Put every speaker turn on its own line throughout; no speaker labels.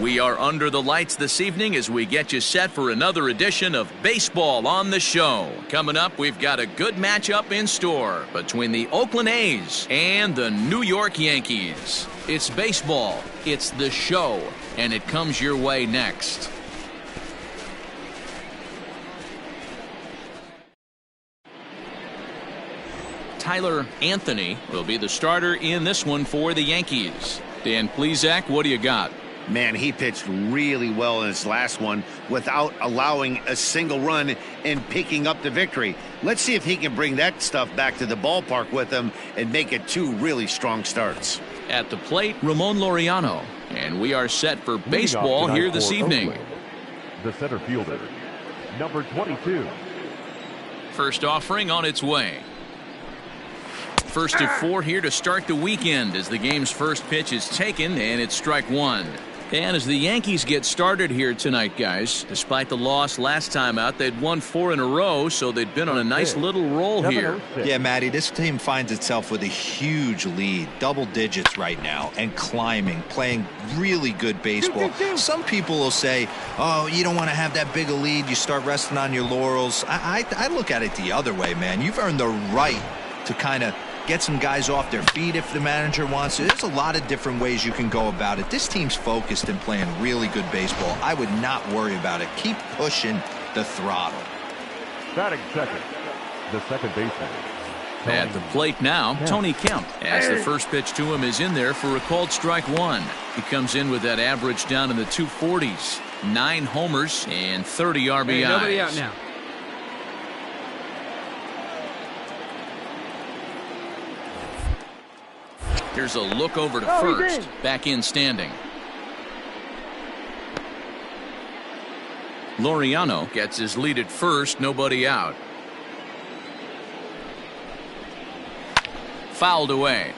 We are under the lights this evening as we get you set for another edition of Baseball on the Show. Coming up, we've got a good matchup in store between the Oakland A's and the New York Yankees. It's baseball, it's the show, and it comes your way next. Tyler Anthony will be the starter in this one for the Yankees. Dan Plesac, what do you got?
Man, he pitched really well in his last one without allowing a single run and picking up the victory. Let's see if he can bring that stuff back to the ballpark with him and make it two really strong starts.
At the plate, Ramon Laureano. And we are set for baseball here this evening.
Oakland, the center fielder, number 22.
First offering on its way. First to 4 here to start the weekend as the game's first pitch is taken, and it's strike one. And as the Yankees get started here tonight, guys, despite the loss last time out, they'd won 4 in a row, so they'd been on a nice little roll here.
Yeah, Matty, this team finds itself with a huge lead, double digits right now, and climbing, playing really good baseball. Some people will say, oh, you don't want to have that big a lead, you start resting on your laurels. I look at it the other way, man. You've earned the right to kind of get some guys off their feet if the manager wants to. There's a lot of different ways you can go about it. This team's focused and playing really good baseball. I would not worry about it. Keep pushing the throttle.
Batting second, the second baseman.
At the plate now, Tony Kemp, as the first pitch to him is in there for a called strike one. He comes in with that average down in the 240s. 9 homers and 30 RBIs.
Hey, nobody out now.
Here's a look over to first. Back in standing. Laureano gets his lead at first. Nobody out. Fouled away.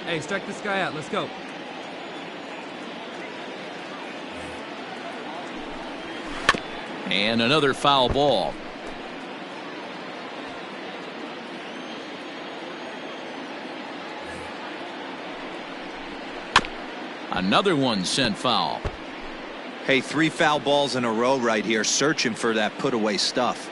Hey, strike this guy out. Let's go.
And another foul ball. Another one sent foul.
Hey, 3 foul balls in a row right here, searching for that put-away stuff.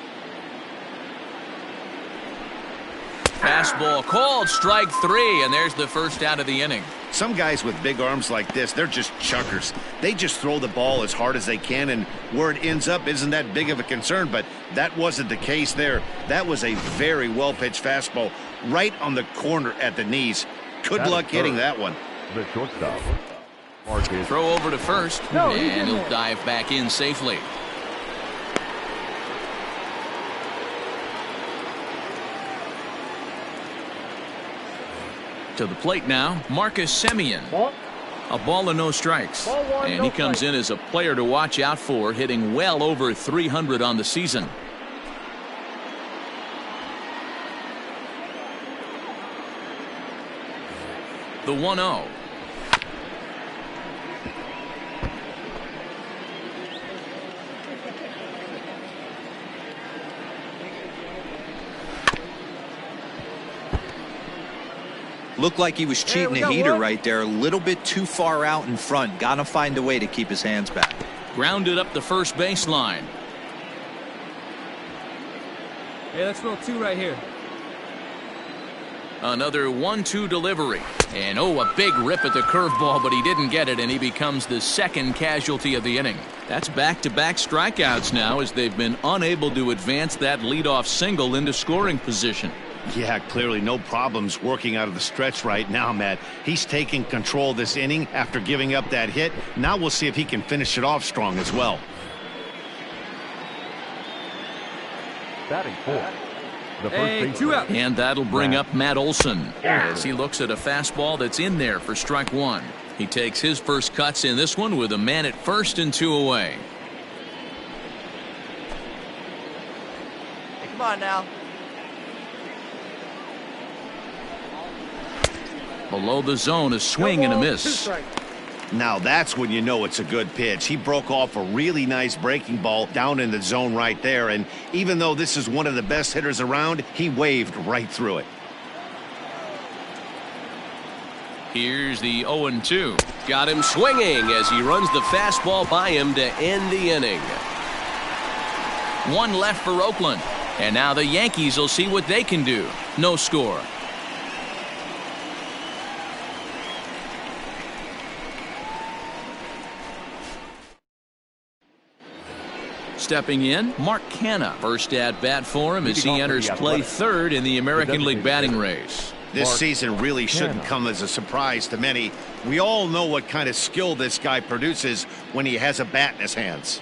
Fastball called, strike 3, and there's the first out of the inning.
Some guys with big arms like this, they're just chuckers. They just throw the ball as hard as they can, and where it ends up isn't that big of a concern, but that wasn't the case there. That was a very well-pitched fastball right on the corner at the knees. Good luck hitting that one.
The shortstop.
Throw over to first, and he'll dive back in safely. To the plate now, Marcus Semien. A ball and no strikes. And he comes in as a player to watch out for, hitting well over 300 on the season. The 1-0.
Looked like he was cheating a heater right there. A little bit too far out in front. Got to find a way to keep his hands back.
Grounded up the first baseline.
Hey, let's roll 2 right here.
Another 1-2 delivery. And a big rip at the curveball, but he didn't get it, and he becomes the second casualty of the inning. That's back-to-back strikeouts now as they've been unable to advance that leadoff single into scoring position.
Yeah, clearly no problems working out of the stretch right now, Matt. He's taking control this inning after giving up that hit. Now we'll see if he can finish it off strong as well.
Batting fourth, the first
Hey, 2 out.
And that'll bring up Matt Olson as he looks at a fastball that's in there for strike 1. He takes his first cuts in this one with a man at first and 2 away.
Hey, come on now.
Below the zone, a swing and a miss.
Now that's when you know it's a good pitch. He broke off a really nice breaking ball down in the zone right there, and even though this is one of the best hitters around, he waved right through it.
Here's the 0-2.
Got him swinging as he runs the fastball by him to end the inning.
One left for Oakland. And now the Yankees will see what they can do. No score. Stepping in, Mark Canha. First at bat for him as he enters play third in the American League batting race.
This season really shouldn't come as a surprise to many. We all know what kind of skill this guy produces when he has a bat in his hands.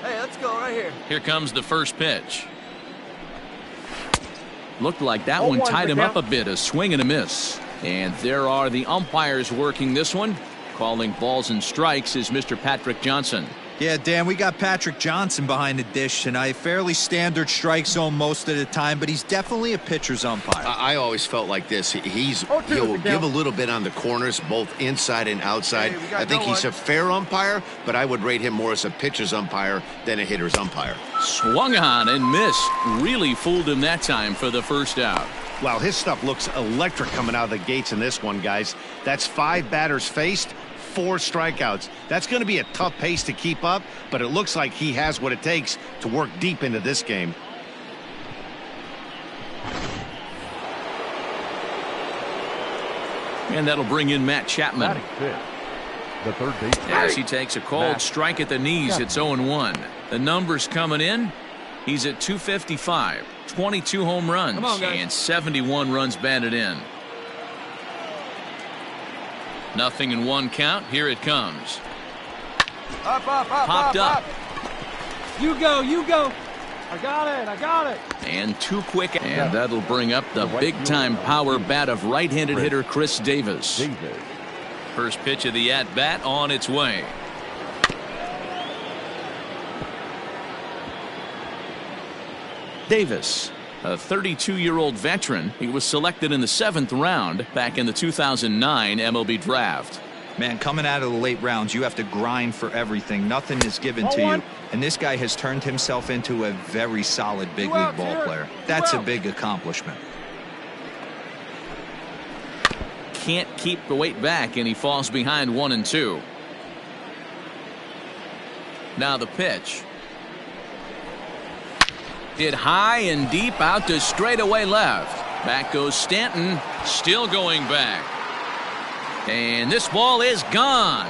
Hey, let's go right here.
Here comes the first pitch. Looked like that one tied him up a bit. A swing and a miss. And there are the umpires working this one. Calling balls and strikes is Mr. Patrick Johnson.
Yeah, Dan, we got Patrick Johnson behind the dish tonight. Fairly standard strike zone most of the time, but he's definitely a pitcher's umpire.
I always felt like this. He'll give a little bit on the corners, both inside and outside. I think he's a fair umpire, but I would rate him more as a pitcher's umpire than a hitter's umpire.
Swung on and missed. Really fooled him that time for the first out.
Wow, his stuff looks electric coming out of the gates in this one, guys. That's 5 batters faced, 4 strikeouts. That's going to be a tough pace to keep up, but it looks like he has what it takes to work deep into this game.
And that'll bring in Matt Chapman.
Batting fifth, the third baseman.
As he takes a called strike at the knees, it's 0-1. The numbers coming in. He's at 255, 22 home runs, and 71 runs batted in. Nothing in 1 count. Here it comes. Popped up.
You go, you go. I got it.
And too quick. And that'll bring up the big-time power bat of right-handed hitter Chris Davis. First pitch of the at-bat on its way. Davis, a 32-year-old veteran. He was selected in the 7th round back in the 2009 MLB draft.
Man, coming out of the late rounds, you have to grind for everything. Nothing is given to you. And this guy has turned himself into a very solid big league ball player. That's a big accomplishment.
Can't keep the weight back, and he falls behind 1-2. Now the pitch. Hit high and deep out to straightaway left. Back goes Stanton, still going back. And this ball is gone.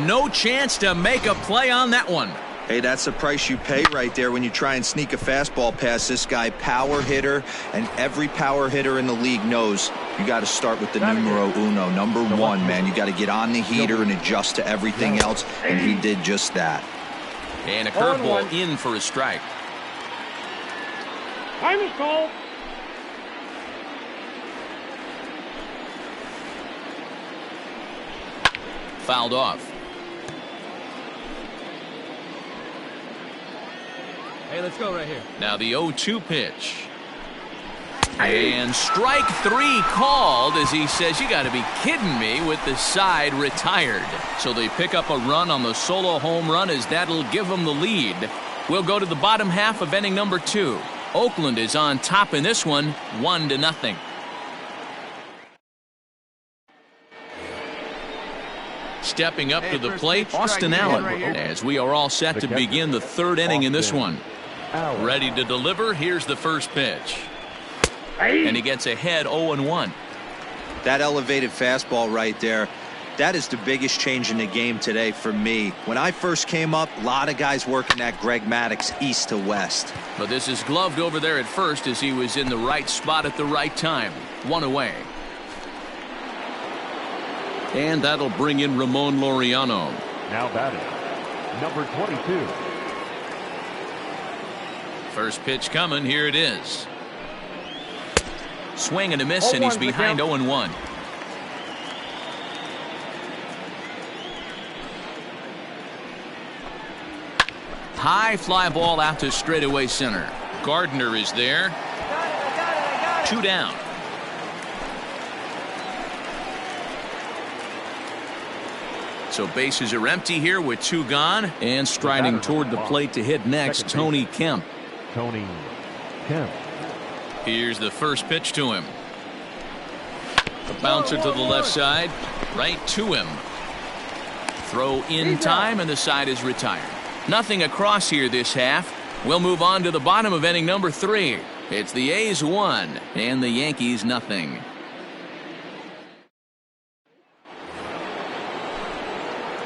No chance to make a play on that one.
Hey, that's the price you pay right there when you try and sneak a fastball past this guy. Power hitter, and every power hitter in the league knows you got to start with the numero uno, number 1, man. You got to get on the heater and adjust to everything else, and he did just that.
And a curveball in for a strike.
Time is called.
Fouled off.
Hey, let's go right here.
Now the 0-2 pitch. And strike 3 called as he says, you got to be kidding me, with the side retired. So they pick up a run on the solo home run as that'll give them the lead. We'll go to the bottom half of inning number 2. Oakland is on top in this one, 1-0. Stepping up to the plate, Austin Allen, as we are all set to begin the 3rd inning in this one. Ready to deliver. Here's the first pitch. And he gets ahead 0-1.
That elevated fastball right there, that is the biggest change in the game today for me. When I first came up, a lot of guys working that Greg Maddux east to west.
But this is gloved over there at first as he was in the right spot at the right time. 1 away. And that'll bring in Ramon Laureano.
Now batting, number 22.
First pitch coming. Here it is. Swing and a miss, and he's behind 0-1. High fly ball out to straightaway center. Gardner is there. 2 down. So bases are empty here with 2 gone, and striding toward the plate to hit next, Tony Kemp.
Kemp.
Here's the first pitch to him. A bouncer to the left side, right to him. Throw in time, and the side is retired. Nothing across here this half. We'll move on to the bottom of inning number 3. It's the A's 1 and the Yankees nothing.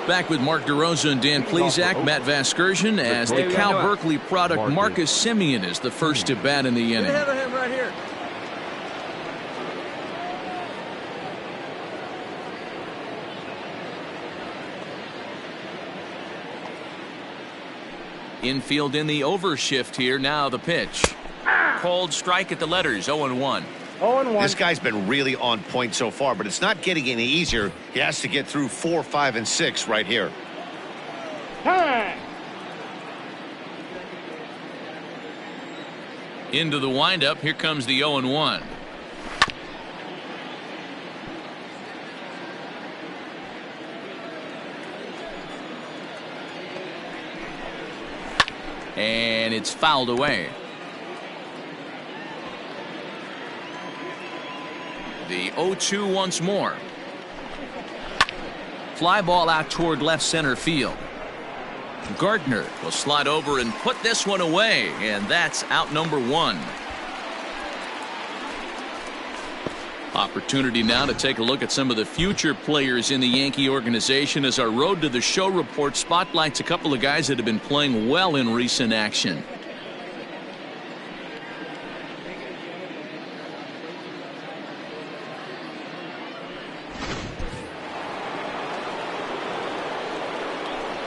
Back with Mark DeRosa and Dan Plesac, Matt Vasgersian, as the Cal Berkeley product Marcus Semien is the first to bat in the inning.
Ahead of him right here.
Infield in the overshift here. Now the pitch. Called strike at the letters. 0-1.
0-1.
This guy's been really on point so far, but it's not getting any easier. He has to get through 4, 5, and 6 right here.
Into the windup. Here comes the 0-1. And it's fouled away. The 0-2 once more. Fly ball out toward left center field. Gardner will slide over and put this one away, and that's out number 1. Opportunity now to take a look at some of the future players in the Yankee organization as our Road to the Show report spotlights a couple of guys that have been playing well in recent action.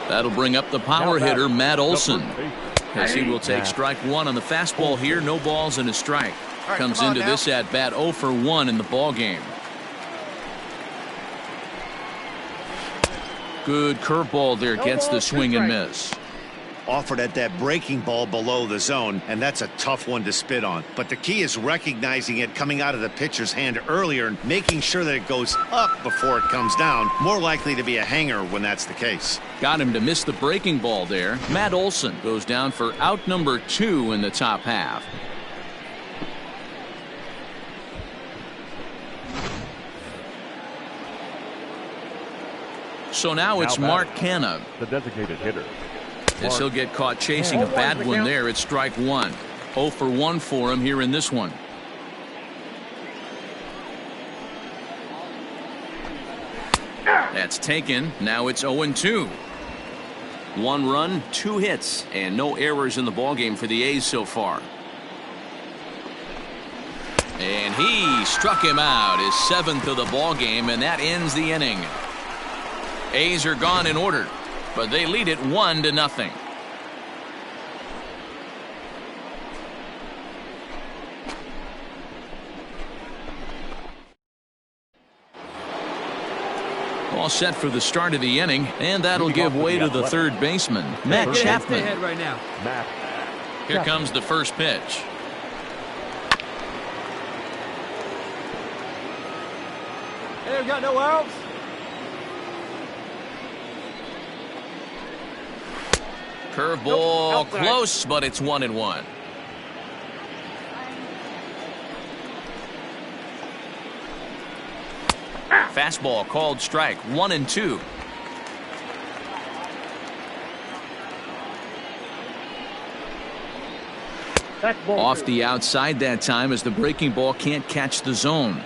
That'll bring up the power hitter, Matt Olson, as he will take strike 1 on the fastball here. No balls and a strike. Comes into this at bat 0 for 1 in the ball game. Good curveball there, gets the swing and miss.
Offered at that breaking ball below the zone, and that's a tough one to spit on. But the key is recognizing it coming out of the pitcher's hand earlier and making sure that it goes up before it comes down. More likely to be a hanger when that's the case.
Got him to miss the breaking ball there. Matt Olson goes down for out number 2 in the top half. So now it's Mark Canha,
the designated hitter.
as he'll get caught chasing a bad one there. It's strike 1. 0 for 1 for him here in this one. That's taken. Now it's 0-2. 1 run, 2 hits, and no errors in the ballgame for the A's so far. And he struck him out, his 7th of the ballgame, and that ends the inning. A's are gone in order, but they lead it 1-0. All set for the start of the inning, and that'll give way to the third baseman, Matt Chapman.
Right now.
Here comes the first pitch.
Hey, we got no outs.
Curveball close, but it's 1-1. Fastball called strike. 1-2. Off the outside that time as the breaking ball can't catch the zone.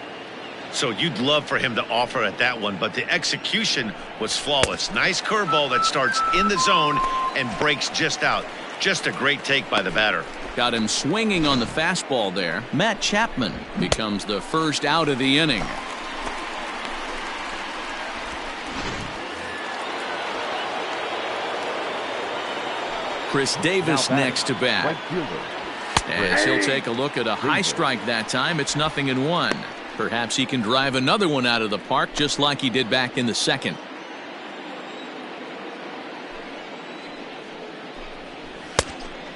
So you'd love for him to offer at that one, but the execution was flawless. Nice curveball that starts in the zone and breaks just out. Just a great take by the batter.
Got him swinging on the fastball there. Matt Chapman becomes the first out of the inning. Chris Davis next to bat. As he'll take a look at a high strike that time. It's 0-1. Perhaps he can drive another one out of the park just like he did back in the second.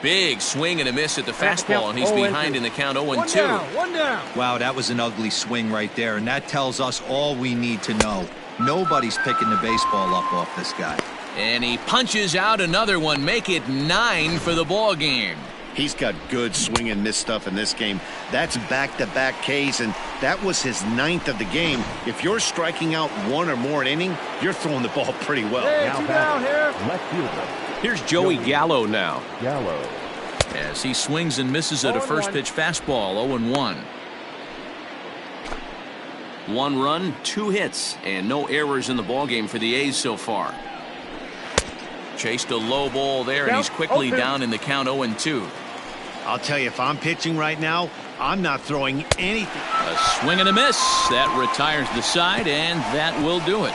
Big swing and a miss at the fastball, and he's behind in the count. 0-2.
One down.
Wow, that was an ugly swing right there, and that tells us all we need to know. Nobody's picking the baseball up off this guy.
And he punches out another one. Make it 9 for the ball game.
He's got good swing and miss stuff in this game. That's back-to-back Ks, and that was his 9th of the game. If you're striking out 1 or more an inning, you're throwing the ball pretty well.
Hey, 2 down here.
Left fielder.
Here's Joey Gallo now.
Gallo.
As he swings and misses at a first pitch fastball. 0-1.
1 run, 2 hits, and no errors in the ballgame for the A's so far.
Chased a low ball there, and he's quickly down in the count. 0-2.
I'll tell you, if I'm pitching right now, I'm not throwing anything.
A swing and a miss. That retires the side, and that will do it.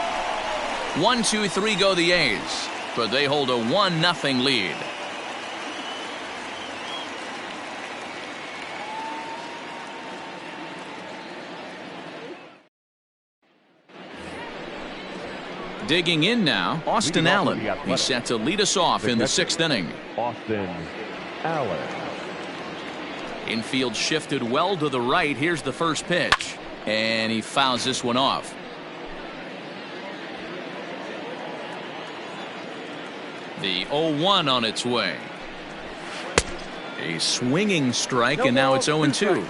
1, 2, 3 go the A's, but they hold a 1-0 lead. Digging in now, Austin Allen. He's set to lead us off in the 6th inning.
Austin Allen.
Infield shifted well to the right. Here's the first pitch, and he fouls this one off. The 0-1 on its way. A swinging strike, and now it's 0-2.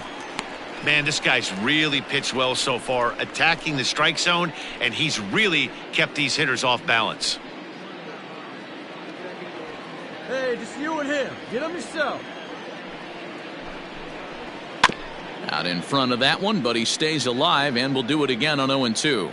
Man, this guy's really pitched well so far, attacking the strike zone, and he's really kept these hitters off balance.
Hey, just you and him. Get him yourself.
Out in front of that one, but he stays alive and will do it again on 0-2.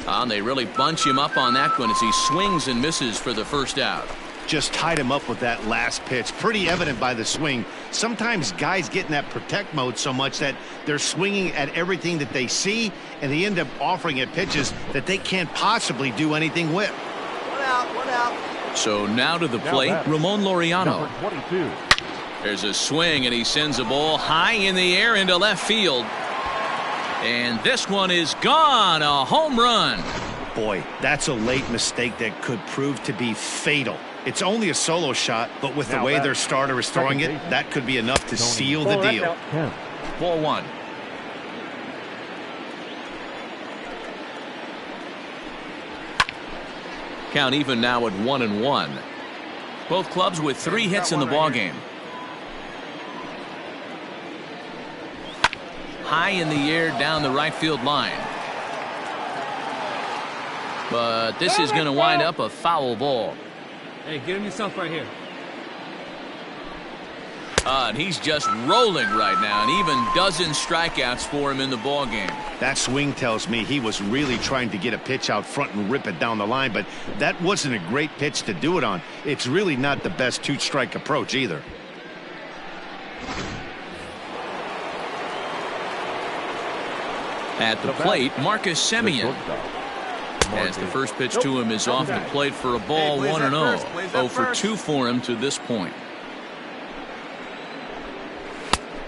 And they really bunch him up on that one as he swings and misses for the first out.
Just tied him up with that last pitch. Pretty evident by the swing. Sometimes guys get in that protect mode so much that they're swinging at everything that they see, and they end up offering at pitches that they can't possibly do anything with.
1 out, 1 out.
So now to the plate, Ramon Laureano.
Number 22.
There's a swing, and he sends a ball high in the air into left field. And this one is gone. A home run.
Boy, that's a late mistake that could prove to be fatal. It's only a solo shot, but with the way their starter is throwing it, that could be enough to seal the deal.
4-1. Count even now at 1-1. Both clubs with 3 hits in the ballgame. High in the air down the right field line. But this is going to wind up a foul ball.
Hey, get him yourself right here.
And he's just rolling right now, and even dozen strikeouts for him in the ballgame.
That swing tells me he was really trying to get a pitch out front and rip it down the line, but that wasn't a great pitch to do it on. It's really not the best 2-strike approach either.
At the plate, Marcus Semien. As the first pitch to him is off the plate for a ball. 1-0. 0 for 2 for him to this point.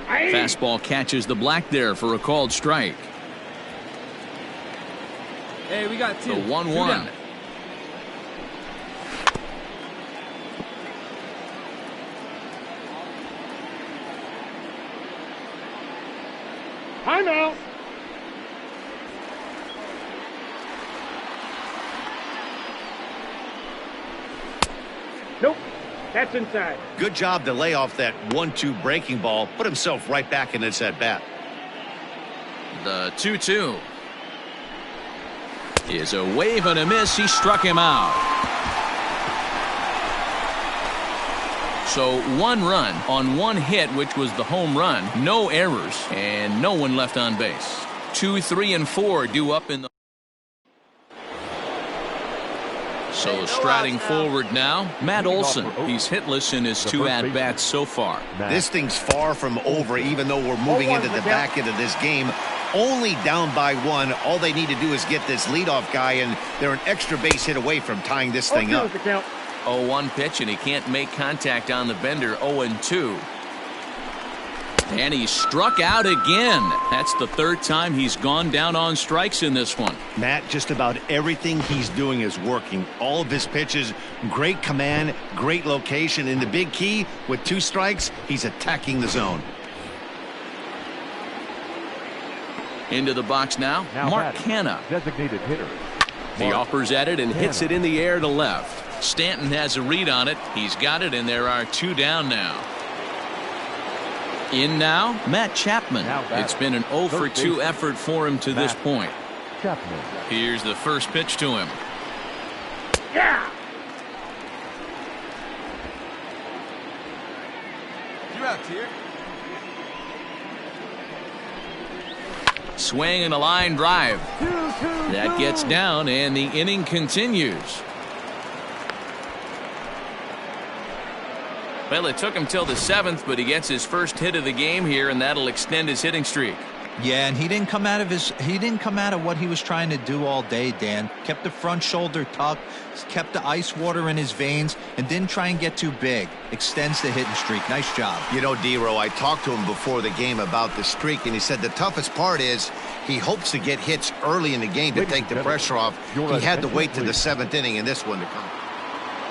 Fastball catches the black there for a called strike.
Hey, we got 2.
The 1-1.
Timeout. Nope, that's inside.
Good job to lay off that 1-2 breaking ball, put himself right back in this at bat.
The 2-2 is a wave and a miss. He struck him out. So 1 run on 1 hit, which was the home run. No errors and no one left on base. 2, 3, and 4 due up in the. So striding forward now, Matt Olson. He's hitless in his 2 at-bats so far.
This thing's far from over, even though we're moving into the back end of this game. Only down by 1. All they need to do is get this leadoff guy, and they're an extra base hit away from tying this thing up.
0-1 pitch, and he can't make contact on the bender. 0-2. And he struck out again. That's the 3rd time he's gone down on strikes in this one.
Matt, just about everything he's doing is working. All of his pitches, great command, great location. And the big key, with 2 strikes, he's attacking the zone.
Into the box now, Mark Canha.
Designated hitter.
He offers at it and hits it in the air to left.
Stanton has a read on it. He's got it, and there are 2 down now. In now, Matt Chapman. It's been an 0 for 2 effort for him to this point.
Chapman.
Here's the first pitch to him.
Yeah. You out here?
Swing and a line drive. That gets down, and the inning continues. Well, it took him till the 7th, but he gets his first hit of the game here, and that'll extend his hitting streak.
Yeah, and he didn't come out of what he was trying to do all day, Dan. Kept the front shoulder tucked, kept the ice water in his veins, and didn't try and get too big. Extends the hitting streak. Nice job.
You know, D-Row, I talked to him before the game about the streak, and he said the toughest part is he hopes to get hits early in the game to take the pressure off. He had to wait to the 7th inning in this one to come.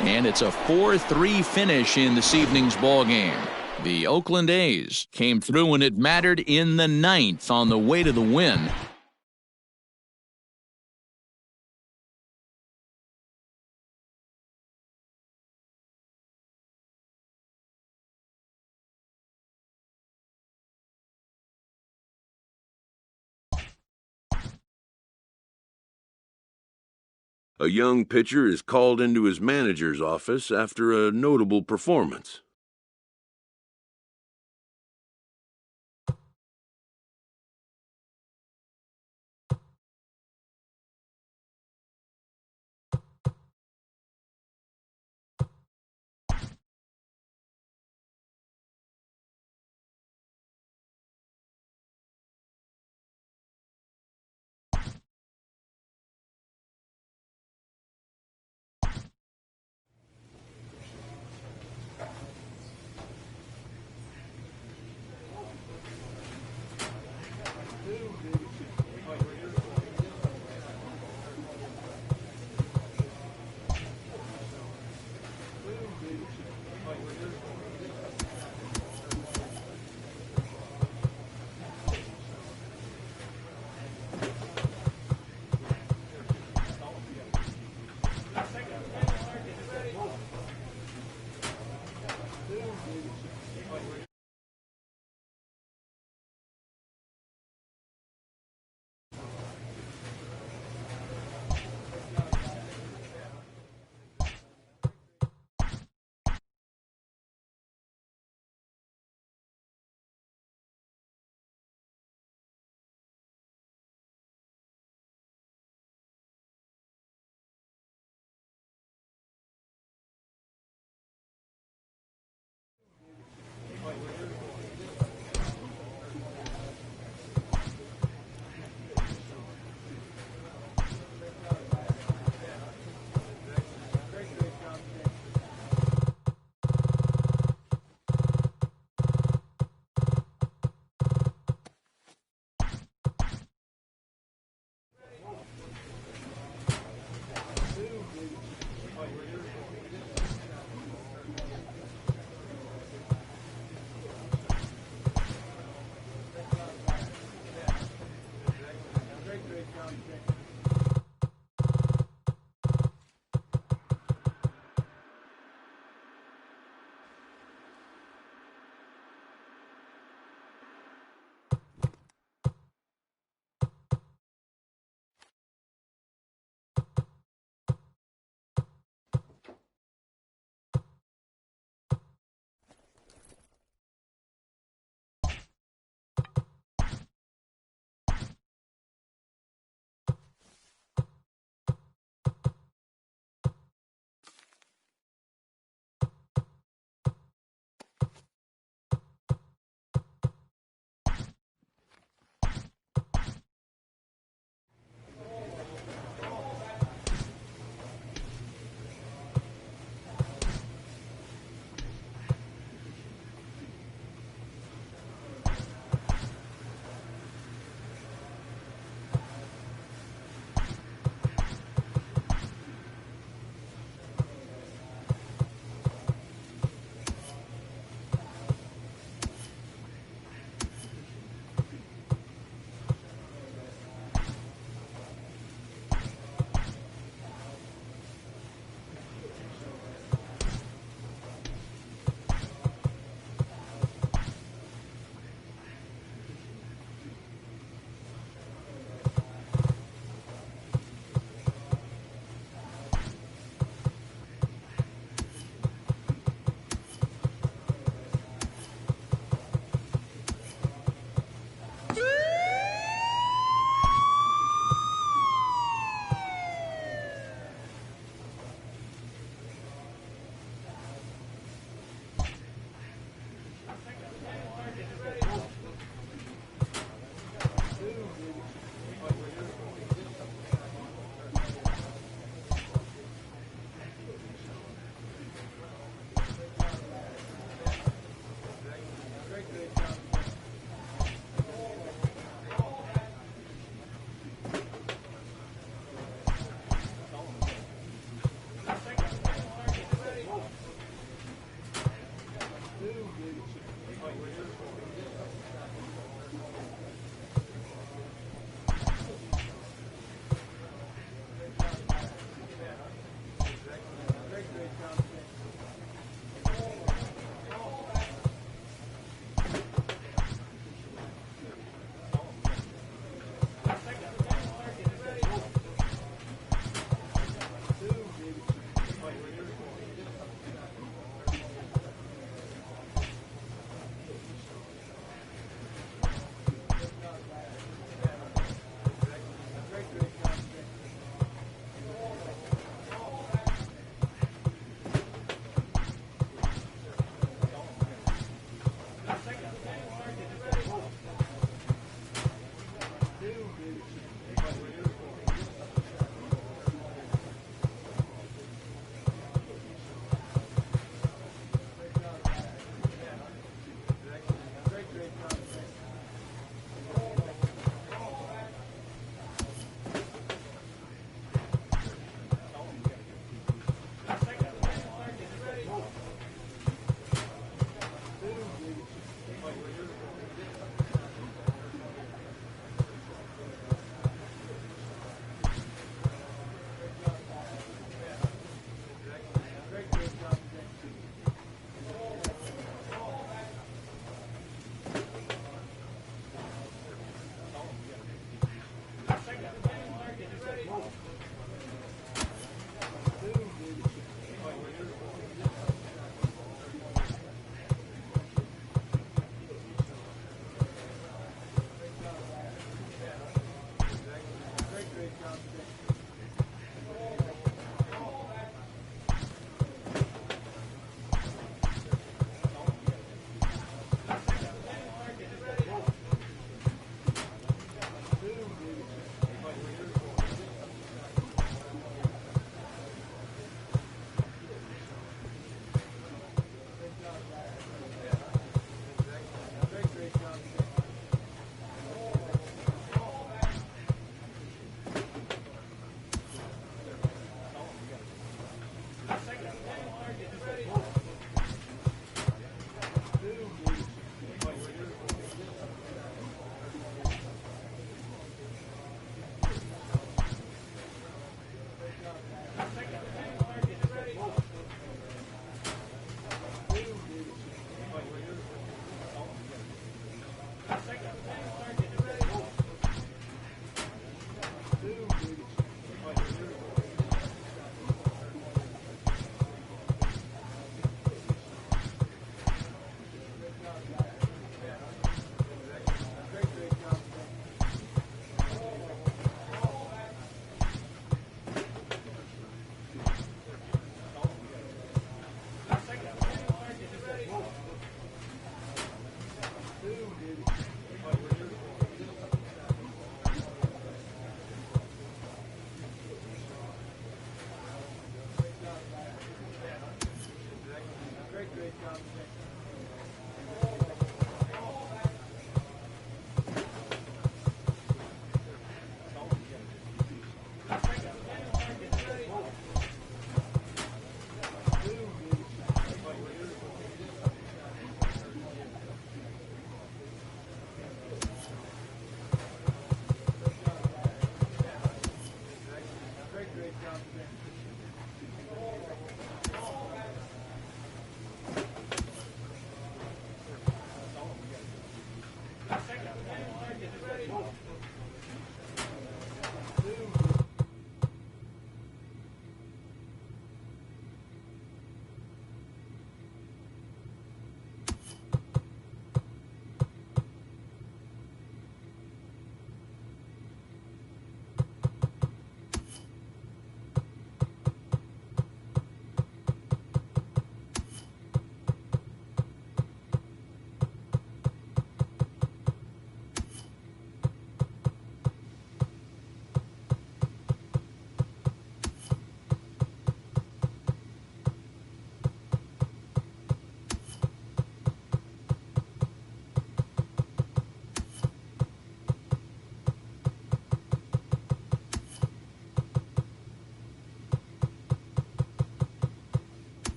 And it's a 4-3 finish in this evening's ball game. The Oakland A's came through when it mattered in the 9th on the way to the win.
A young pitcher is called into his manager's office after a notable performance.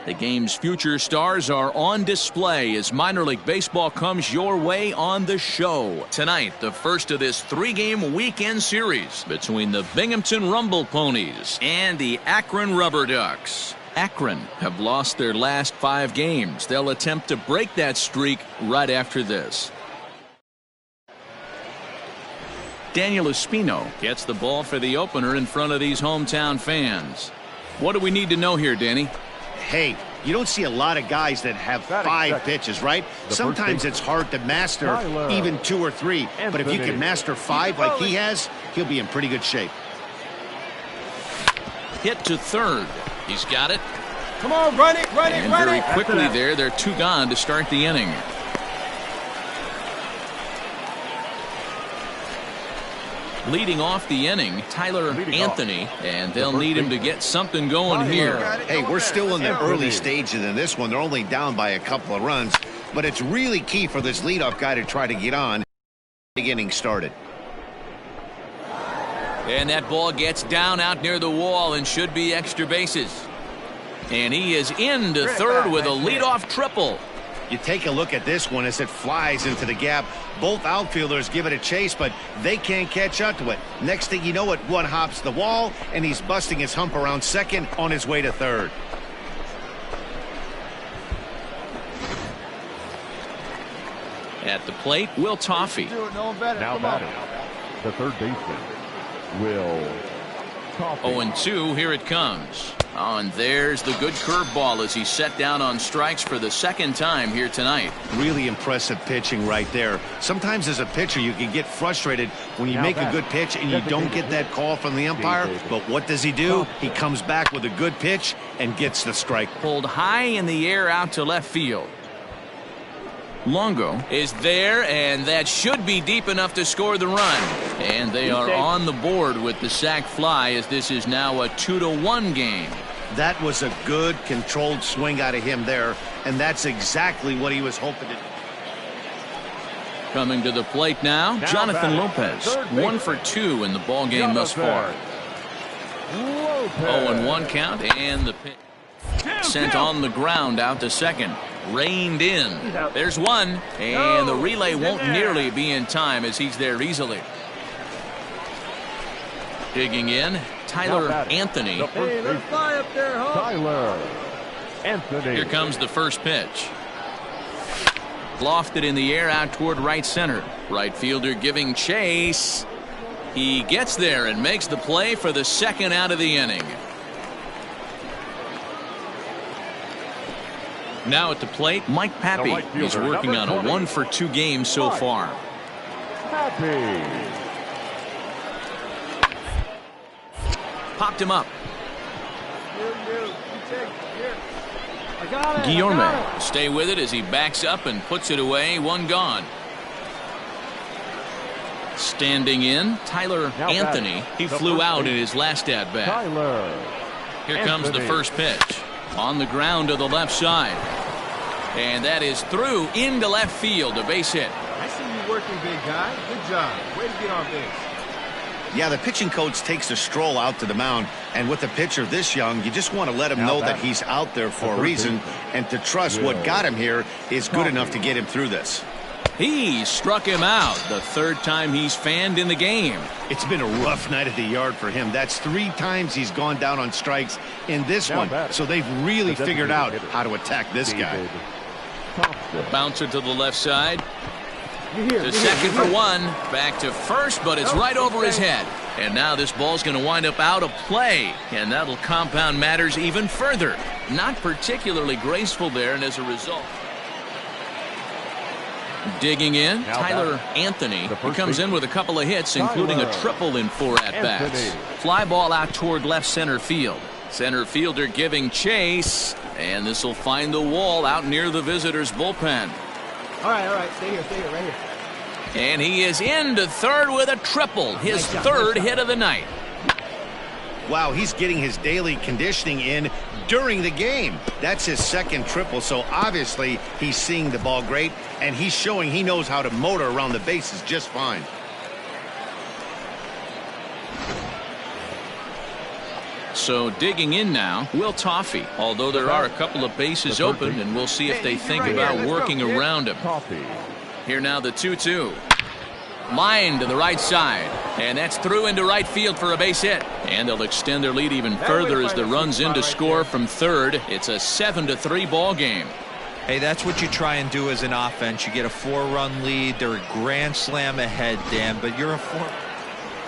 The game's future stars are on display as minor league baseball comes your way on the show. Tonight, the first of this 3-game weekend series between the Binghamton Rumble Ponies and the Akron Rubber Ducks. Akron have lost their last 5 games. They'll attempt to break that streak right after this. Daniel Espino gets the ball for the opener in front of these hometown fans. What do we need to know here, Danny?
Hey, you don't see a lot of guys that have 5 pitches, right? Sometimes it's hard to master even 2 or 3. But if you can master 5 like he has, he'll be in pretty good shape.
Hit to third. He's got it.
Come on, run it, run it,
and
run
very
it.
quickly there, they're 2 gone to start the inning. Leading off the inning, Tyler Anthony, and they'll need him to get something going here.
Hey, we're still in the early stages in this one. They're only down by a couple of runs, but it's really key for this leadoff guy to try to get on. Getting started.
And that ball gets down out near the wall and should be extra bases. And he is into third with a leadoff triple.
You take a look at this one as it flies into the gap. Both outfielders give it a chase, but they can't catch up to it. Next thing you know it, one hops the wall, and he's busting his hump around second on his way to third.
At the plate, Will Toffee.
Now batting, the third baseman, Will Toffee.
0-2, here it comes. Oh, and there's the good curveball as he's set down on strikes for the second time here tonight.
Really impressive pitching right there. Sometimes as a pitcher you can get frustrated when you make a good pitch and you don't get that call from the umpire. But what does he do? He comes back with a good pitch and gets the strike.
Pulled high in the air out to left field. Longo is there, and that should be deep enough to score the run. And they are on the board with the sac fly as this is now a 2-1 game.
That was a good controlled swing out of him there, and that's exactly what he was hoping to do.
Coming to the plate now, Jonathan Lopez. 1 for 2 in the ball game thus far. 0-1 count, and the pitch sent on the ground out to second. Reined in. There's one, and the relay won't nearly be in time as he's there easily. Digging in, Tyler Anthony.
Hey, let's fly up there, huh?
Tyler Anthony.
Here comes the first pitch. Lofted in the air out toward right center. Right fielder giving chase. He gets there and makes the play for the second out of the inning. Now at the plate, Mike Pappy is working on a 1 for 2 game so far.
Pappy.
Popped him up.
I got it.
Guillorme stay with it as he backs up and puts it away. 1 gone. Standing in, Tyler Anthony. He flew out in his last at bat. Here comes the first pitch. On the ground to the left side. And that is through into left field, a base hit.
I see you working, big guy. Good job. Way to get on base.
Yeah, the pitching coach takes a stroll out to the mound, and with a pitcher this young, you just want to let him know that he's out there for a reason, and to trust what got him here is good enough to get him through this.
He struck him out the 3rd time he's fanned in the game.
It's been a rough night at the yard for him. That's 3 times he's gone down on strikes in this one. So they've really figured out how to attack this guy.
Bouncer to the left side. To second for 1. Back to first, but it's right over his head. And now this ball's going to wind up out of play. And that'll compound matters even further. Not particularly graceful there, and as a result. Digging in, Tyler Anthony. He comes in with a couple of hits, including a triple in 4 at-bats. Fly ball out toward left center field. Center fielder giving chase, and this will find the wall out near the visitors' bullpen.
All right. Stay here, right here.
And he is into third with a triple, his 3rd hit of the night.
Wow, he's getting his daily conditioning in during the game. That's his 2nd triple, so obviously he's seeing the ball great, and he's showing he knows how to motor around the bases just fine.
So digging in now, Will Toffee. Although there are a couple of bases open, and we'll see if they think about working around him. Here now the 2-2. Line to the right side, and that's through into right field for a base hit. And they'll extend their lead even further as the run's in to score from third. It's a 7-3 ball game.
Hey, that's what you try and do as an offense. You get a 4-run lead. They're a grand slam ahead, Dan, but you're a 4.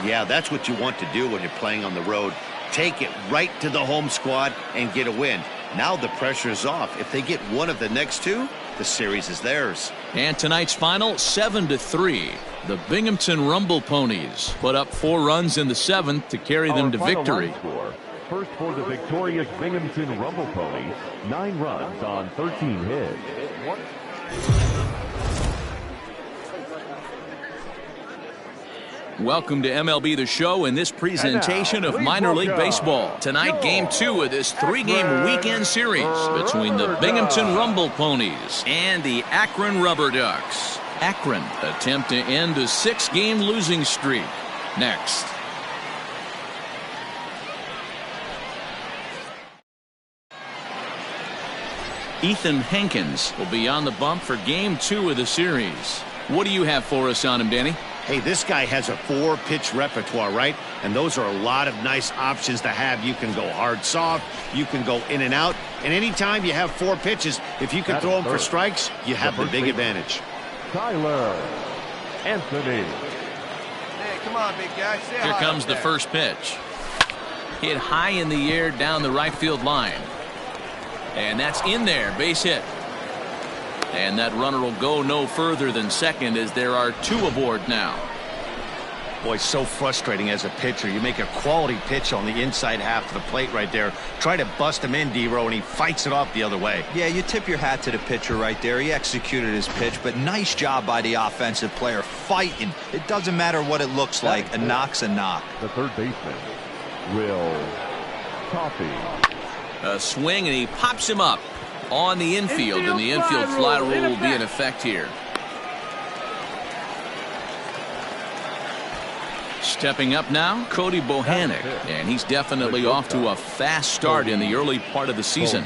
Yeah, that's what you want to do when you're playing on the road. Take it right to the home squad and get a win. Now the pressure is off. If they get one of the next two, the series is theirs.
And tonight's final, 7-3. The Binghamton Rumble Ponies put up 4 runs in the 7th to carry them to victory.
First for the victorious Binghamton Rumble Ponies, 9 runs on 13 hits.
Welcome to MLB The Show in this presentation of minor league baseball. Tonight, game 2 of this 3-game weekend series between the Binghamton Rumble Ponies and the Akron Rubber Ducks. Akron attempt to end a 6-game losing streak. Next. Ethan Hankins will be on the bump for game 2 of the series. What do you have for us on him, Danny?
Hey, this guy has a 4-pitch repertoire, right? And those are a lot of nice options to have. You can go hard, soft. You can go in and out. And anytime you have 4 pitches, if you can throw them for strikes, you have the big advantage.
Tyler Anthony.
Hey, come on, big guy.
Here comes the first pitch. Hit high in the air down the right field line. And that's in there, base hit. And that runner will go no further than second as there are 2 aboard now.
Boy, so frustrating as a pitcher. You make a quality pitch on the inside half of the plate right there. Try to bust him in, D-Row, and he fights it off the other way.
Yeah, you tip your hat to the pitcher right there. He executed his pitch, but nice job by the offensive player fighting. It doesn't matter what it looks like. A knock's a knock.
The third baseman, Will Toffee.
A swing, and he pops him up on the infield, and the infield fly rule will be in effect here. Stepping up now, Cody Bohannon, and he's definitely off to a fast start in the early part of the season.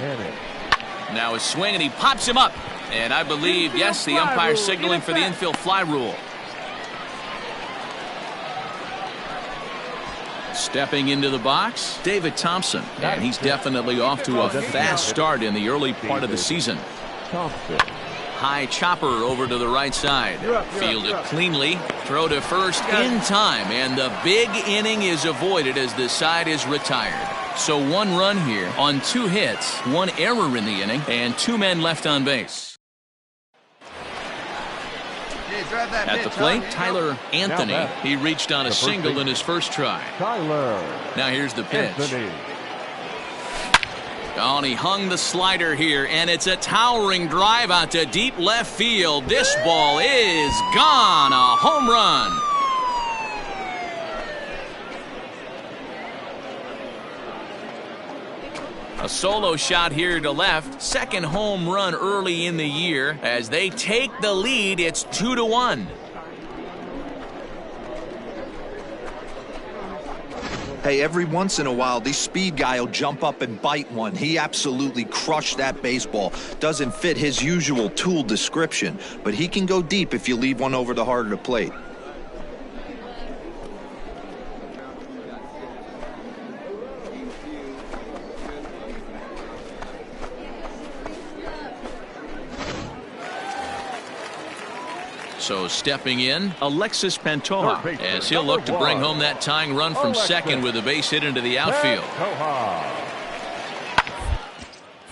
Now a swing, and he pops him up, and I believe, yes, the umpire signaling for the infield fly rule. Stepping into the box, David Thompson, and he's definitely off to a fast start in the early part of the season. High chopper over to the right side. Fielded cleanly. Throw to first in time, and the big inning is avoided as the side is retired. So 1 run here on 2 hits, 1 error in the inning, and 2 men left on base. At the plate, Tyler Anthony. He reached on a single in his first try. Now here's the pitch. Oh, and he hung the slider here, and it's a towering drive out to deep left field. This ball is gone. A home run. A solo shot here to left. Second home run early in the year. As they take the lead, it's 2-1.
Hey, every once in a while, this speed guy will jump up and bite one. He absolutely crushed that baseball. Doesn't fit his usual tool description, but he can go deep if you leave one over the heart of the plate.
So stepping in, Alexis Pantoja, as he'll look to bring home that tying run from second with a base hit into the outfield.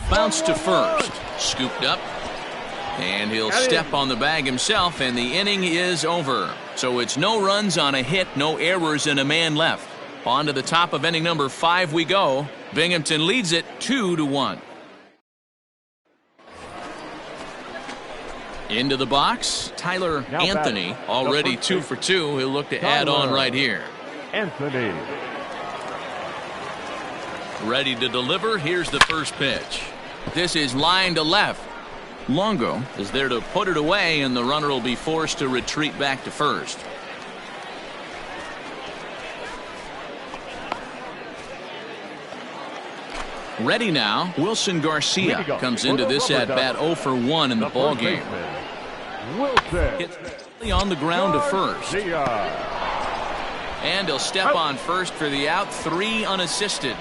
Bounce to first, scooped up, and he'll step on the bag himself, and the inning is over. So it's no runs on a hit, no errors, and a man left. On to the top of inning number 5 we go. Binghamton leads it 2-1. Into the box, Tyler Anthony, already 2 for 2. He'll look to add on right here.
Anthony.
Ready to deliver. Here's the first pitch. This is line to left. Longo is there to put it away, and the runner will be forced to retreat back to first. Ready now, Wilson Garcia comes into this at-bat 0 for 1 in the ball game. Hits on the ground to first. And he'll step on first for the out, 3 unassisted.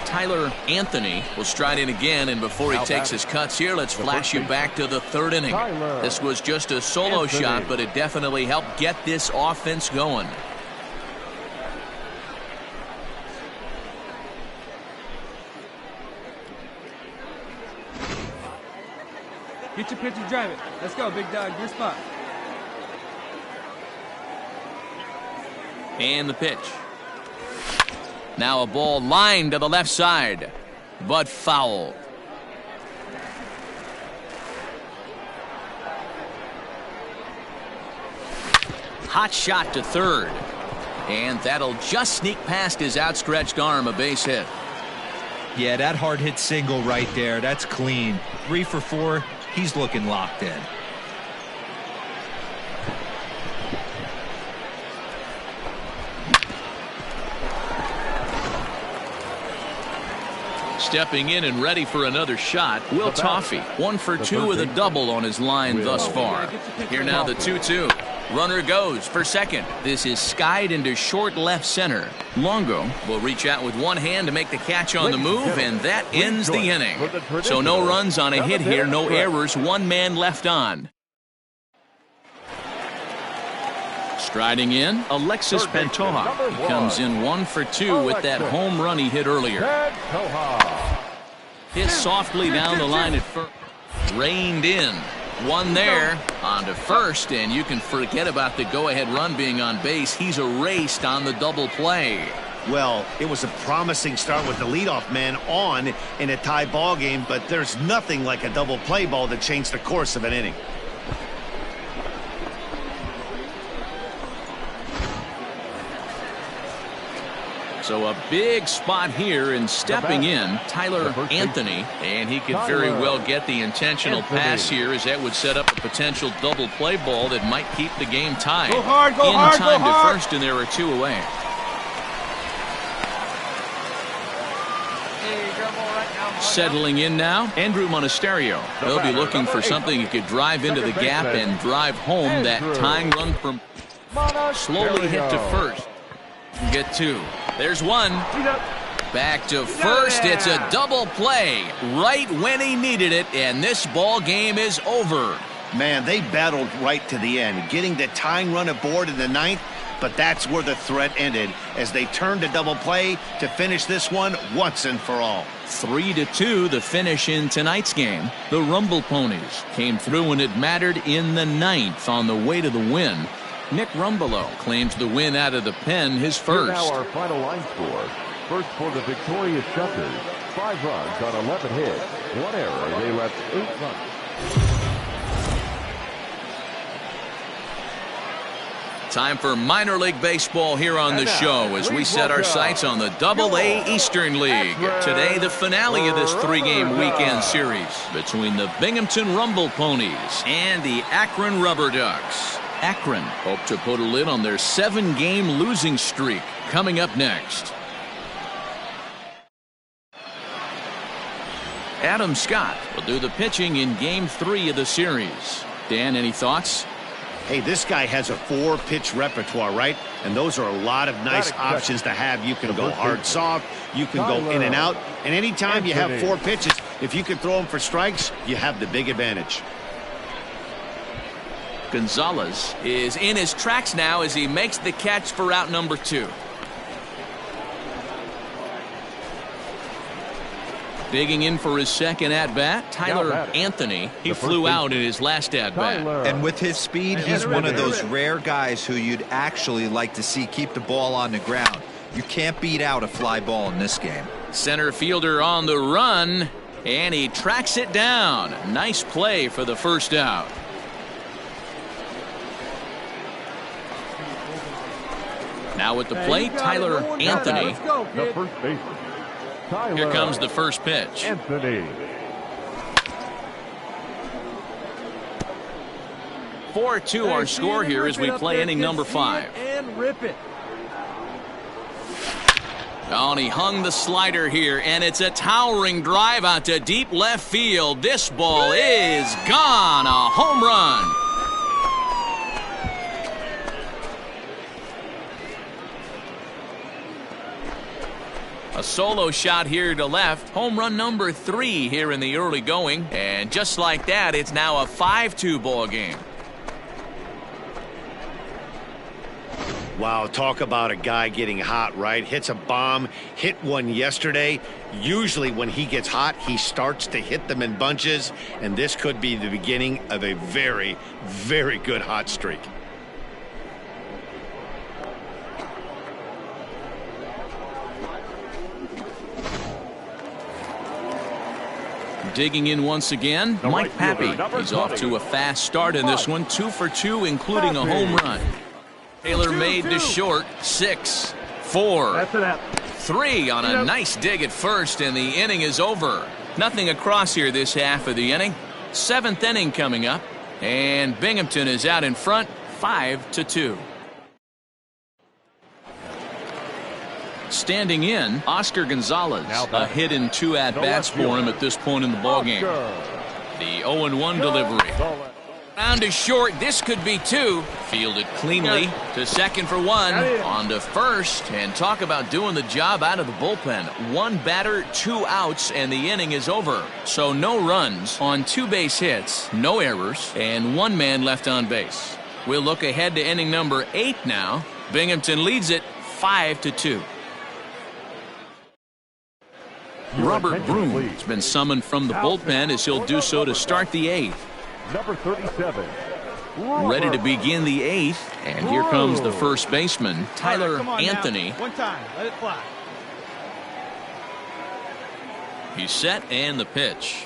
Tyler Anthony will stride in again, and before he takes his cuts here, let's flash you back to the 3rd inning. This was just a solo shot, but it definitely helped get this offense going.
Get your pitch and drive it. Let's go, big dog. Your spot.
And the pitch. Now a ball lined to the left side, but foul. Hot shot to third. And that'll just sneak past his outstretched arm, a base hit.
Yeah, that hard hit single right there. That's clean. 3 for 4. He's looking locked in.
Stepping in and ready for another shot, Will Toffee. 1 for 2 with a double on his line thus far. Here now the 2-2. Runner goes for second. This is skied into short left center. Longo will reach out with one hand to make the catch on the move, and that ends the inning. So no runs on a hit here, no errors, 1 man left on. Striding in, Alexis Pantoja. He comes in 1 for 2 with that home run he hit earlier. Hit softly down the line at first. Reined in. 1 there on to first, and you can forget about the go-ahead run being on base. He's erased on the double play.
Well, it was a promising start with the leadoff man on in a tie ball game, but there's nothing like a double play ball to change the course of an inning.
So a big spot here, and stepping in, Tyler Anthony, and he could very well get the intentional pass here, as that would set up a potential double play ball that might keep the game tied.
Go hard, go
in
hard,
time
go hard.
to first, and there are 2 away. Settling in now, Andrew Monasterio. He'll be looking for something he could drive into the gap and drive home that tying run from slowly hit to first. Get 2. There's 1. Back to first. It's a double play right when he needed it, and this ball game is over.
Man, they battled right to the end, getting the tying run aboard in the 9th, but that's where the threat ended as they turned to double play to finish this one once and for all.
3-2 the finish in tonight's game. The Rumble Ponies came through when it mattered in the 9th on the way to the win. Nick Rumbelow claims the win out of the pen, his first.
Now our final line score. First for the victorious Shuckers. 5 runs on 11 hits. 1 error. They left 8 runs.
Time for minor league baseball here on the show as we set our sights on the Double-A Eastern League. Today, the finale of this 3-game weekend series between the Binghamton Rumble Ponies and the Akron Rubber Ducks. Akron hope to put a lid on their 7-game losing streak. Coming up next. Adam Scott will do the pitching in Game 3 of the series. Dan, any thoughts?
Hey, this guy has a 4-pitch repertoire, right? And those are a lot of nice options to have. You can go hard, soft. You can go in and out. And anytime you have 4 pitches, if you can throw them for strikes, you have the big advantage.
Gonzalez is in his tracks now as he makes the catch for out number 2. Digging in for his second at-bat, Tyler Anthony. He flew out in his last at-bat.
And with his speed, he's one of those rare guys who you'd actually like to see keep the ball on the ground. You can't beat out a fly ball in this game.
Center fielder on the run, and he tracks it down. Nice play for the first out. Now at the plate, Tyler Anthony.
The first baseman.
Here comes the first pitch.
Anthony.
4-2 our score here as we play inning number 5.
And rip it.
Oh, and he hung the slider here, and it's a towering drive out to deep left field. This ball is gone. A home run. A solo shot here to left. Home run number 3 here in the early going. And just like that, it's now a 5-2 ball game.
Wow, talk about a guy getting hot, right? Hits a bomb, hit one yesterday. Usually when he gets hot, he starts to hit them in bunches, and this could be the beginning of a very, very good hot streak.
Digging in once again, Mike Pappy. He's off to a fast start in this one, 2 for 2, including a home run. Taylor made to short, 6, 4, 3 on a nice dig at first, and the inning is over. Nothing across here this half of the inning. 7th inning coming up, and Binghamton is out in front, 5-2. Standing in, Oscar Gonzalez. A hit in 2 at-bats for him at this point in the ballgame. The 0-1 delivery. Round to short. This could be 2. Fielded cleanly to second for 1. On to first. And talk about doing the job out of the bullpen. 1 batter, 2 outs, and the inning is over. So no runs on 2 base hits, no errors, and 1 man left on base. We'll look ahead to inning number 8 now. Binghamton leads it 5-2. Robert Broom has been summoned from the bullpen as he'll do so to start the 8th.
Number 37.
Ready to begin the 8th, and here comes the first baseman, Tyler Anthony.
One time, let it fly.
He's set, and the pitch.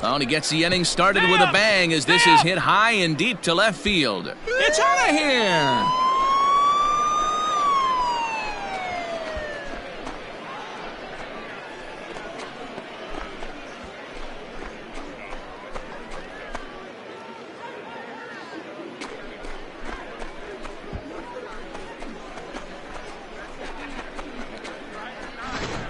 Oh, and he gets the inning started with a bang as this is hit high and deep to left field. It's out of here!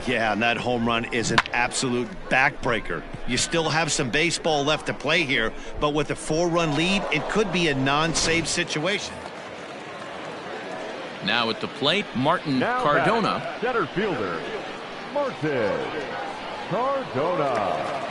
Yeah, and that home run is an absolute backbreaker. You still have some baseball left to play here, but with a 4-run lead, it could be a non-save situation.
Now at the plate, Martin Cardona.
Center fielder, Martin Cardona.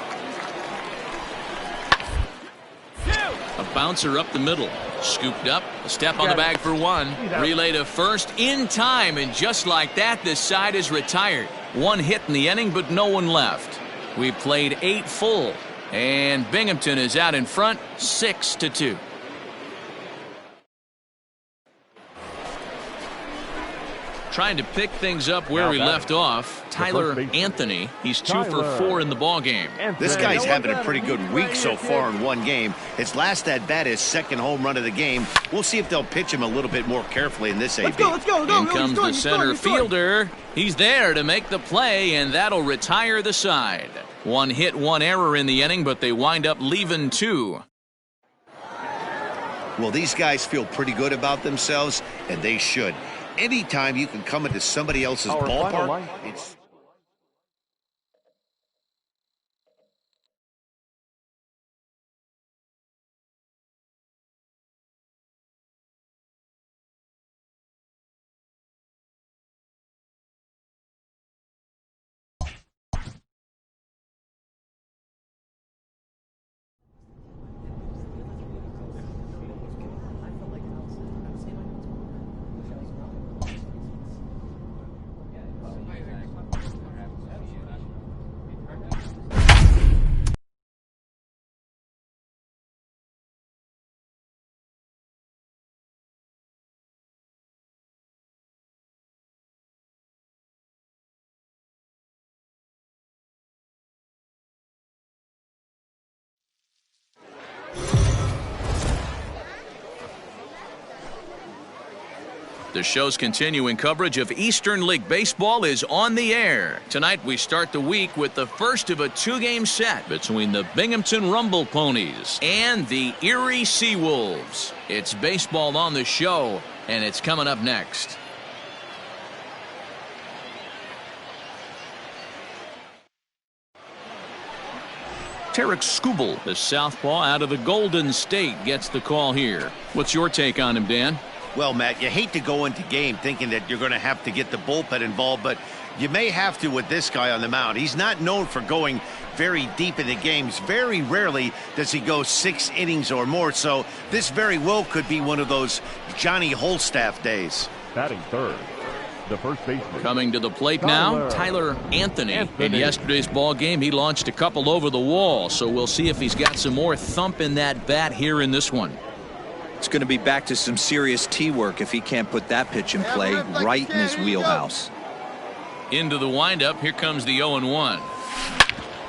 A bouncer up the middle. Scooped up, a step on the bag for 1. Relay to first in time, and just like that, this side is retired. 1 hit in the inning, but no one left. We played 8 full, and Binghamton is out in front, 6-2. Trying to pick things up where we left off, Tyler Anthony. He's 2 for 4 in the ballgame.
This guy's having a pretty good week so far in 1 game. His last at-bat is 2nd home run of the game. We'll see if they'll pitch him a little bit more carefully in this AB.
Let's go.
In comes the center fielder. He's there to make the play, and that'll retire the side. 1 hit, 1 error in the inning, but they wind up leaving 2.
Well, these guys feel pretty good about themselves, and they should. Anytime you can come into somebody else's ballpark, it's...
The show's continuing coverage of Eastern League Baseball is on the air. Tonight we start the week with the first of a 2-game set between the Binghamton Rumble Ponies and the Erie Seawolves. It's baseball on the show, and it's coming up next. Tarek Skubal, the southpaw out of the Golden State, gets the call here. What's your take on him, Dan?
Well, Matt, you hate to go into game thinking that you're going to have to get the bullpen involved, but you may have to with this guy on the mound. He's not known for going very deep in the games. Very rarely does he go 6 innings or more, so this very well could be one of those Johnny Holstaff days.
Batting third, the first baseman.
Coming to the plate now, Tyler Anthony. In yesterday's ball game, he launched a couple over the wall, so we'll see if he's got some more thump in that bat here in this one.
It's going to be back to some serious tee work if he can't put that pitch in play right in his wheelhouse.
Into the windup, here comes the 0-1.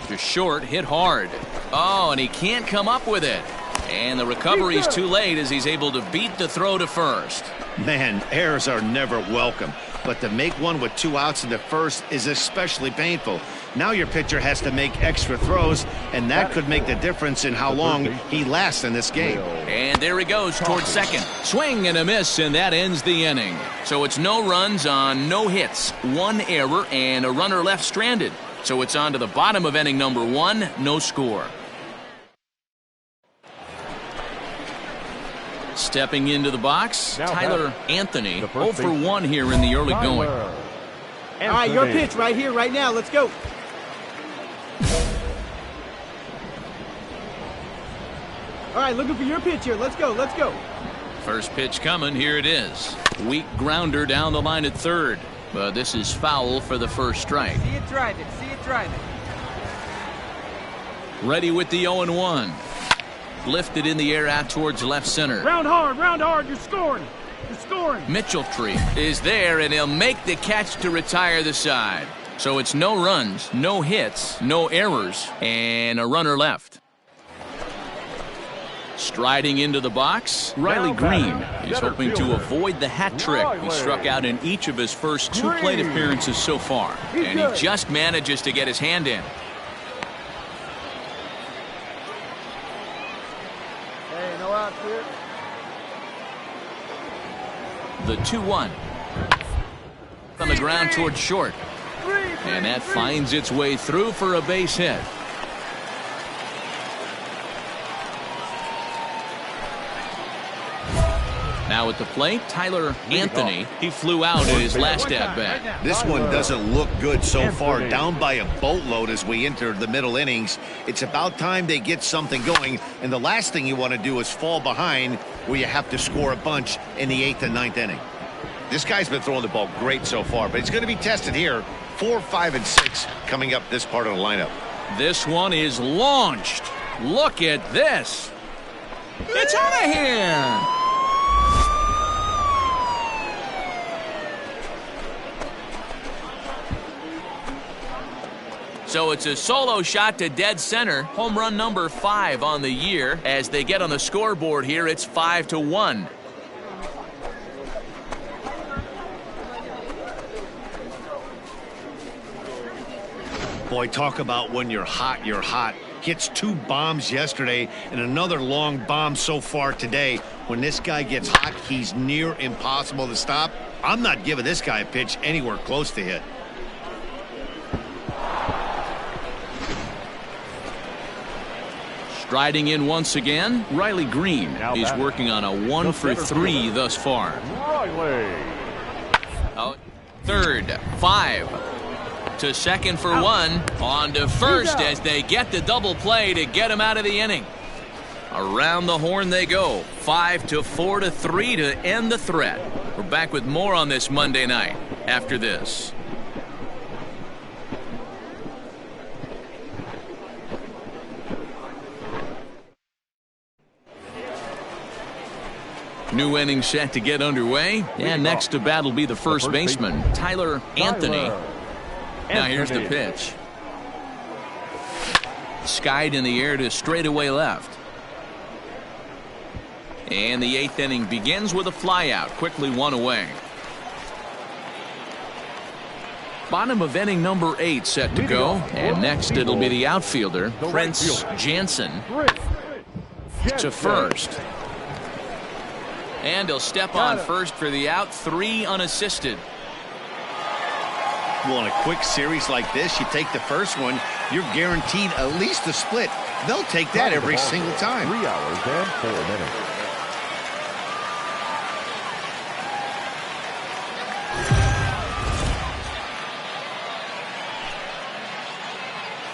Just short, hit hard. Oh, and he can't come up with it. And the recovery's too late as he's able to beat the throw to first.
Man, errors are never welcome, but to make one with 2 outs in the first is especially painful. Now your pitcher has to make extra throws, and that could make the difference in how long he lasts in this game.
And there he goes towards second. Swing and a miss, and that ends the inning. So it's no runs on no hits, 1 error, and a runner left stranded. So it's on to the bottom of inning number 1, no score. Stepping into the box, Tyler Anthony, 0 for 1 here in the early going.
All right, your pitch right here, right now. Let's go. All right, looking for your pitch here. Let's go, let's go.
First pitch coming, here it is. Weak grounder down the line at third. But this is foul for the first strike.
See it drive it, see it drive it.
Ready with the 0-1. Lifted in the air out towards left center.
Round hard, you're scoring. You're scoring.
Mitchell-Tree is there, and he'll make the catch to retire the side. So it's no runs, no hits, no errors, and a runner left. Striding into the box, Riley Green is hoping to avoid the hat trick. He struck out in each of his first 2 plate appearances so far, and he just manages to get his hand in.
Hey, no outs here.
The 2-1. On the ground towards short. And that finds its way through for a base hit. Now at the plate, Tyler Anthony. He flew out in his last at-bat.
This one doesn't look good so far. Down by a boatload as we enter the middle innings. It's about time they get something going, and the last thing you want to do is fall behind where you have to score a bunch in the 8th and 9th inning. This guy's been throwing the ball great so far, but it's going to be tested here. 4, 5, and 6 coming up this part of the lineup.
This one is launched. Look at this. It's out of here. So it's a solo shot to dead center. Home run number 5 on the year. As they get on the scoreboard here, it's 5-1.
Boy, talk about when you're hot, you're hot. Hits 2 bombs yesterday and another long bomb so far today. When this guy gets hot, he's near impossible to stop. I'm not giving this guy a pitch anywhere close to hit.
Striding in once again, Riley Green. He's working on a 1 for 3 thus far. Out third, 5 to second for 1. On to first as they get the double play to get him out of the inning. Around the horn they go. 5-4 to 3 to end the threat. We're back with more on this Monday night after this. New inning set to get underway, and next to bat will be the first baseman, Tyler Anthony. Now here's the pitch. Skied in the air to straightaway left. And the 8th inning begins with a flyout, quickly 1 away. Bottom of inning number 8 set to go, and next it'll be the outfielder, Prince Jansen, to first. And he'll step on first for the out, 3 unassisted.
Well, in a quick series like this, you take the first one, you're guaranteed at least a split. They'll take that every single time.
3 hours and 4 minutes.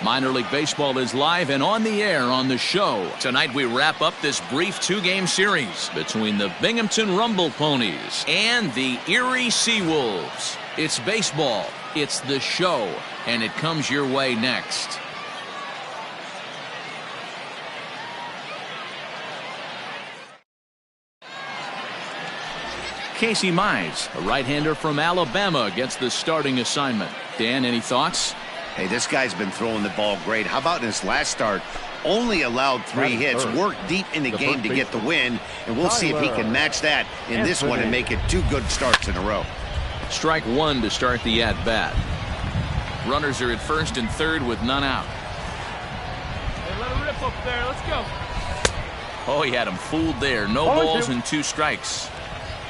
Minor League Baseball is live and on the air on the show. Tonight we wrap up this brief 2-game series between the Binghamton Rumble Ponies and the Erie Seawolves. It's baseball, it's the show, and it comes your way next. Casey Mize, a right-hander from Alabama, gets the starting assignment. Dan, any thoughts?
Hey, this guy's been throwing the ball great. How about in his last start? Only allowed 3 hits, worked deep in the game to get the win, and we'll see if he can match that in this one and make it 2 good starts in a row.
Strike 1 to start the at-bat. Runners are at first and third with none out.
Hey, let him rip up there. Let's go.
Oh, he had him fooled there. No balls and 2 strikes.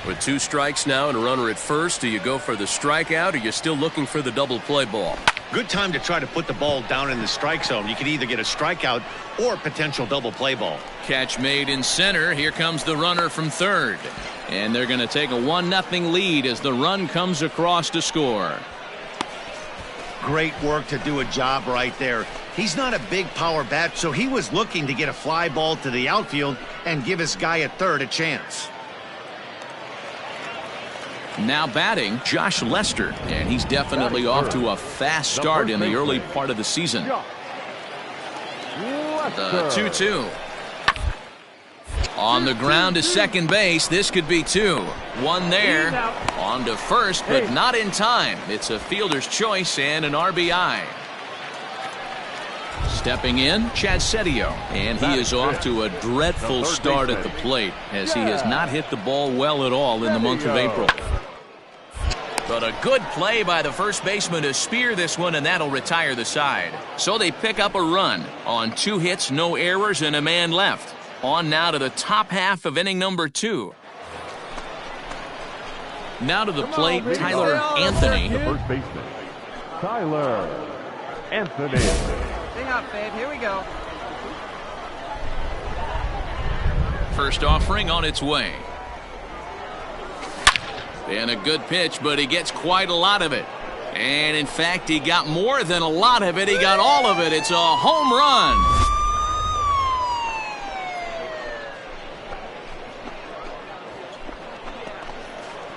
With 2 strikes now and a runner at first, do you go for the strikeout or are you still looking for the double play ball?
Good time to try to put the ball down in the strike zone. You could either get a strikeout or potential double play ball.
Catch made in center. Here comes the runner from third. And they're going to take a 1-0 lead as the run comes across to score.
Great work to do a job right there. He's not a big power bat, so he was looking to get a fly ball to the outfield and give his guy at third a chance.
Now batting, Josh Lester, and he's definitely off to a fast start in the early part of the season. The 2-2. On the ground to second base, this could be 2. 1 there, on to first, but not in time. It's a fielder's choice and an RBI. Stepping in, Chad Setio, and he is off to a dreadful start at the plate as he has not hit the ball well at all in the month of April. But a good play by the first baseman to spear this one, and that'll retire the side. So they pick up a run on 2 hits, no errors, and a man left. On now to the top half of inning number 2. Now to the plate, Tyler Anthony.
The first baseman, Tyler Anthony.
Hang up, babe. Here we go.
First offering on its way. And a good pitch, but he gets quite a lot of it. And in fact, he got more than a lot of it. He got all of it. It's a home run.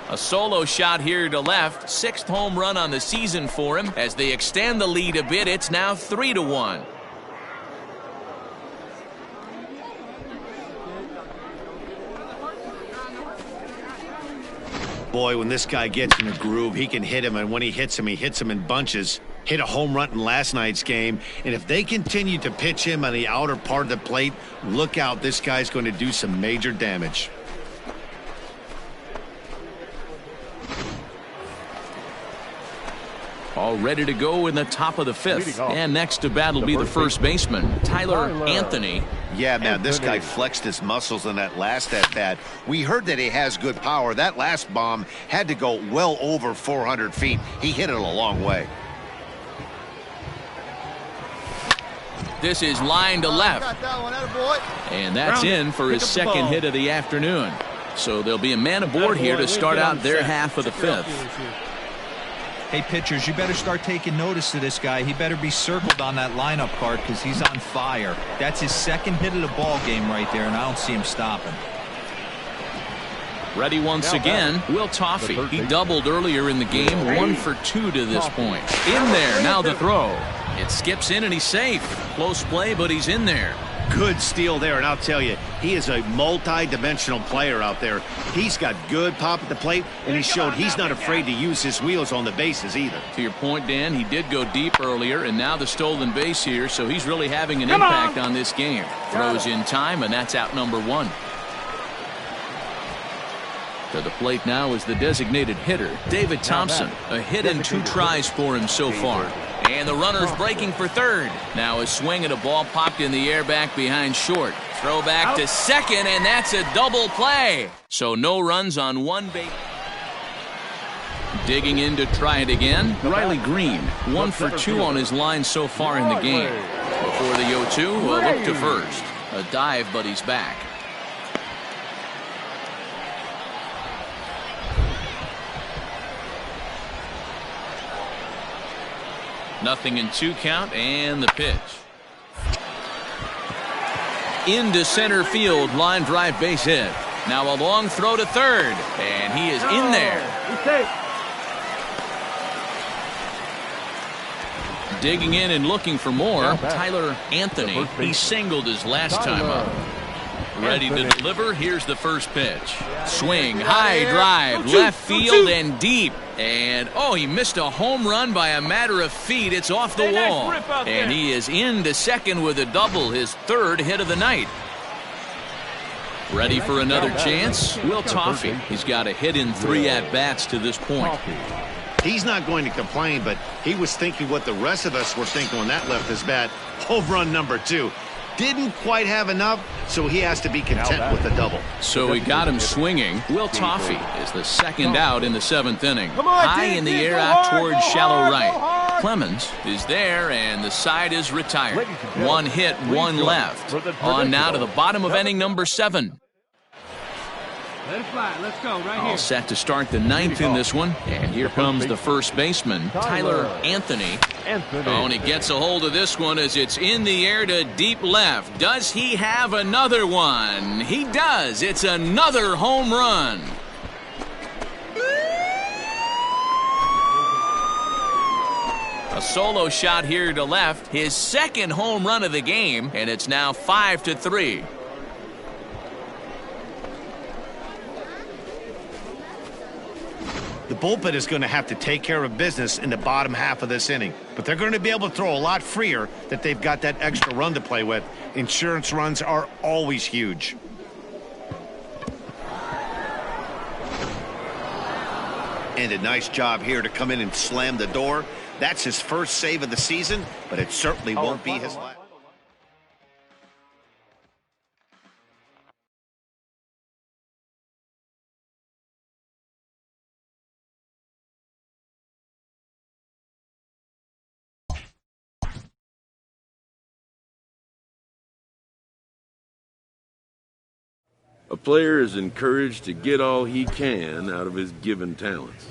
A solo shot here to left. 6th home run on the season for him. As they extend the lead a bit, it's now 3-1.
Boy, when this guy gets in a groove, he can hit him, and when he hits him in bunches. Hit a home run in last night's game, and if they continue to pitch him on the outer part of the plate, look out, this guy's going to do some major damage.
All ready to go in the top of the 5th. And next to bat will be the first baseman, Tyler Anthony.
Yeah, man, this guy flexed his muscles in that last at-bat. We heard that he has good power. That last bomb had to go well over 400 feet. He hit it a long way.
This is line to left. And that's in for his second hit of the afternoon. So there'll be a man aboard here to start out their half of the 5th.
Hey, pitchers, you better start taking notice of this guy. He better be circled on that lineup card because he's on fire. That's his second hit of the ball game right there, and I don't see him stopping.
Ready once again, Will Toffey. He doubled earlier in the game, 1 for 2 to this point. In there, now the throw. It skips in and he's safe. Close play, but he's in there.
Good steal there, and I'll tell you, he is a multi-dimensional player out there. He's got good pop at the plate, and he showed he's not afraid to use his wheels on the bases either.
To your point, Dan, he did go deep earlier, and now the stolen base here, so he's really having an impact on this game. Throws in time, and that's out number 1. To the plate now is the designated hitter, David Thompson. A hit and 2 tries for him so far. And the runner's breaking for third. Now a swing at a ball popped in the air back behind short. Throw back to second, and that's a double play. So no runs on 1 base. Digging in to try it again, Riley Green. 1 for 2 on his line so far in the game. For the 0-2, a look to first. A dive, but he's back. Nothing in 2 count, and the pitch. Into center field, line drive base hit. Now a long throw to third, and he is in there. Digging in and looking for more, Tyler Anthony. He singled his last time up. Ready to deliver. Here's the first pitch. Swing, high drive, left field and deep. And, oh, he missed a home run by a matter of feet. It's off the wall. And he is into second with a double, his 3rd hit of the night. Ready for another chance? Will Toffey. He's got a hit in 3 at-bats to this point.
He's not going to complain, but he was thinking what the rest of us were thinking when that left his bat. Home run number 2. Didn't quite have enough, so he has to be content with the double.
So he got him swinging. Will Toffey is the 2nd out in the 7th inning. High in the air out towards shallow right. Clemens is there, and the side is retired. 1 hit, 1 left. On now to the bottom of inning number 7.
Let it fly. Let's go right here.
All set to start the 9th in this one. And here comes the first baseman, Tyler Anthony. Oh, and he gets a hold of this one as it's in the air to deep left. Does he have another one? He does. It's another home run. A solo shot here to left. His 2nd home run of the game, and it's now 5-3.
The bullpen is going to have to take care of business in the bottom half of this inning. But they're going to be able to throw a lot freer that they've got that extra run to play with. Insurance runs are always huge. And a nice job here to come in and slam the door. That's his first save of the season, but it certainly won't be his last.
A player is encouraged to get all he can out of his given talents.